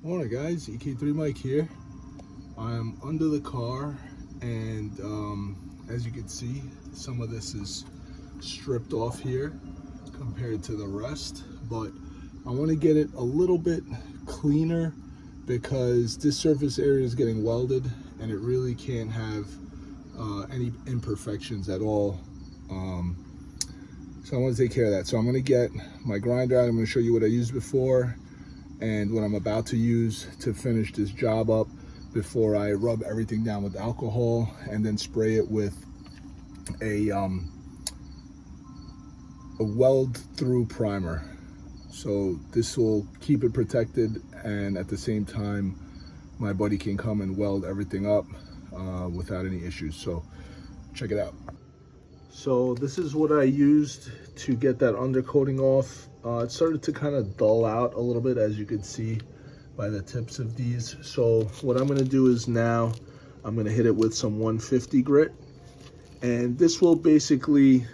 Morning guys, EK3 Mike here. I'm under the car and as you can see, some of this is stripped off here compared to the rest, but I want to get it a little bit cleaner because this surface area is getting welded and it really can't have any imperfections at all. So I want to take care of that. So I'm going to get my grinder out. I'm going to show you what I used before and what I'm about to use to finish this job up before I rub everything down with alcohol and then spray it with a weld through primer. So this will keep it protected, and at the same time my buddy can come and weld everything up without any issues. So check it out. So this is what I used to get that undercoating off. It started to kind of dull out a little bit, as you can see by the tips of these. So what I'm going to do is now I'm going to hit it with some 150 grit, and this will basically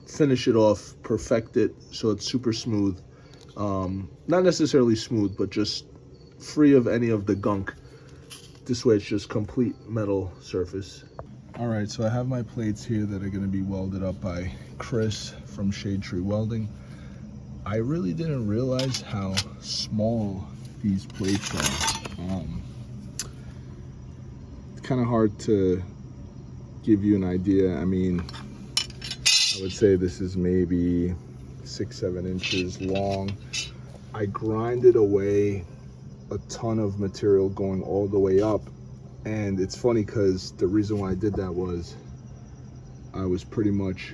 finish it off, perfect it so it's super smooth. Not necessarily smooth, but just free of any of the gunk. This way it's just complete metal surface. All right, so I have my plates here that are going to be welded up by Chris from Shade Tree Welding. I really didn't realize how small these plates are. It's kind of hard to give you an idea. I mean, I would say this is maybe 6-7 inches long. I grinded away a ton of material going all the way up. And it's funny because the reason why I did that was I was pretty much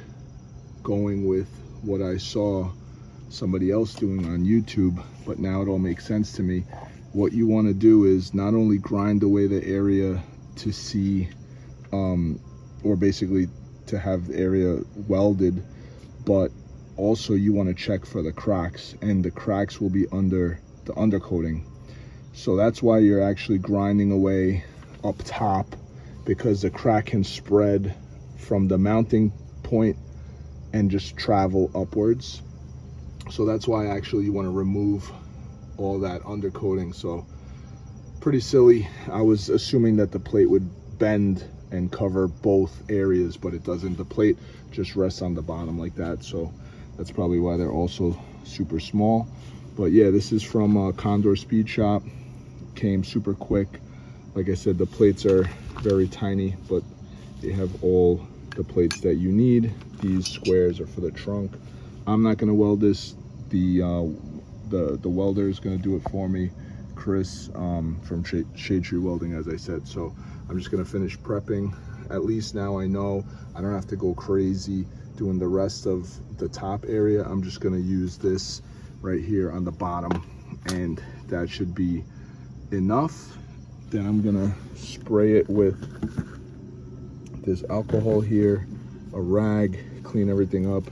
going with what I saw somebody else doing on YouTube, but now it all makes sense to me. What you want to do is not only grind away the area to see, or basically to have the area welded, but also you want to check for the cracks, and the cracks will be under the undercoating. So that's why you're actually grinding away up top, because the crack can spread from the mounting point and just travel upwards. So that's why actually you want to remove all that undercoating. So pretty silly. I was assuming that the plate would bend and cover both areas, but it doesn't. The plate just rests on the bottom like that. So that's probably why they're also super small. But yeah, this is from Condor Speed Shop. Came super quick. Like I said, the plates are very tiny, but they have all the plates that you need. These squares are for the trunk. I'm not going to weld this. The welder is going to do it for me, Chris from Shade Tree Welding, as I said. So I'm just going to finish prepping. At least now I know I don't have to go crazy doing the rest of the top area. I'm just going to use this right here on the bottom, and that should be enough. Then I'm gonna spray it with this alcohol here, a rag, clean everything up,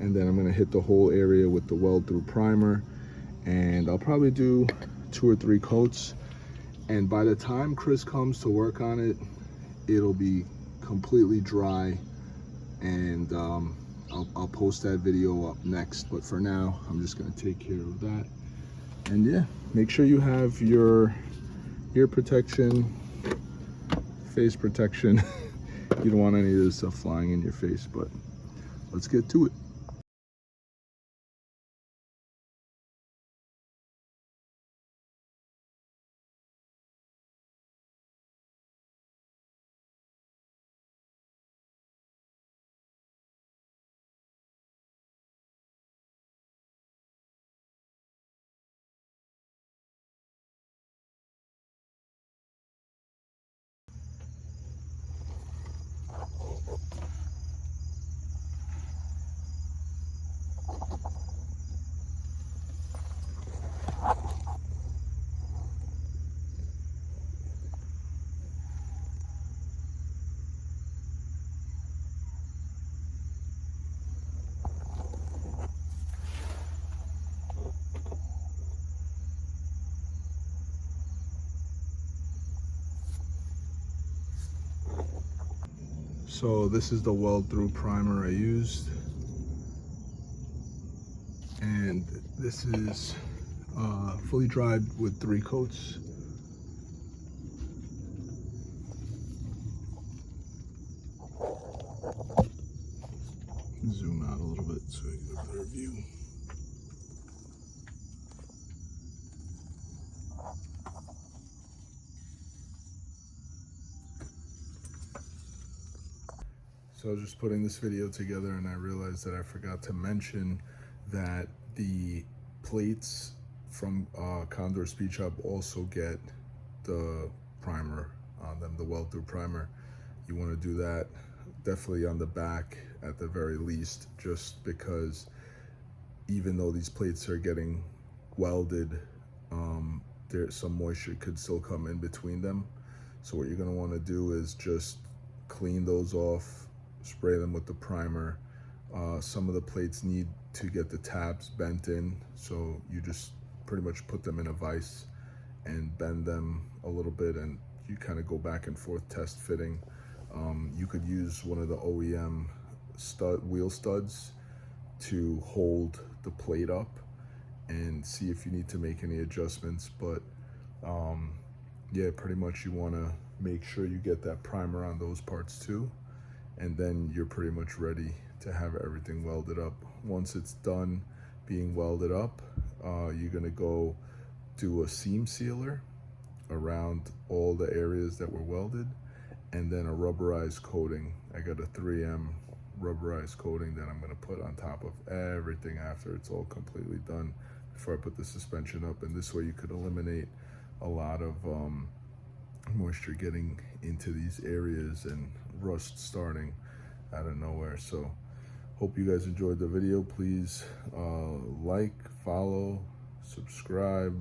and then I'm gonna hit the whole area with the weld through primer, and I'll probably do 2 or 3 coats, and by the time Chris comes to work on it, it'll be completely dry, and I'll post that video up next. But for now, I'm just gonna take care of that. And yeah, make sure you have your ear protection, face protection. You don't want any of this stuff flying in your face, but let's get to it. So this is the weld through primer I used, and this is fully dried with 3 coats. Zoom out a little bit so you get a better view. So I was just putting this video together and I realized that I forgot to mention that the plates from Condor Speed Shop also get the primer on them, the weld-through primer. You want to do that definitely on the back at the very least, just because even though these plates are getting welded, there's some moisture could still come in between them. So what you're going to want to do is just clean those off, spray them with the primer. Some of the plates need to get the tabs bent in, so you just pretty much put them in a vise and bend them a little bit, and you kind of go back and forth test fitting. You could use one of the OEM wheel studs to hold the plate up and see if you need to make any adjustments, but yeah, pretty much you want to make sure you get that primer on those parts too, and then you're pretty much ready to have everything welded up. Once it's done being welded up, you're going to go do a seam sealer around all the areas that were welded, and then a rubberized coating. I got a 3M rubberized coating that I'm going to put on top of everything after it's all completely done, before I put the suspension up. And this way you could eliminate a lot of moisture getting into these areas and rust starting out of nowhere. So hope you guys enjoyed the video. Please like, follow, subscribe,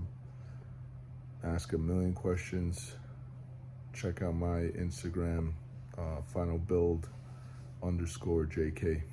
ask a million questions. Check out my Instagram, finalbuild_JK.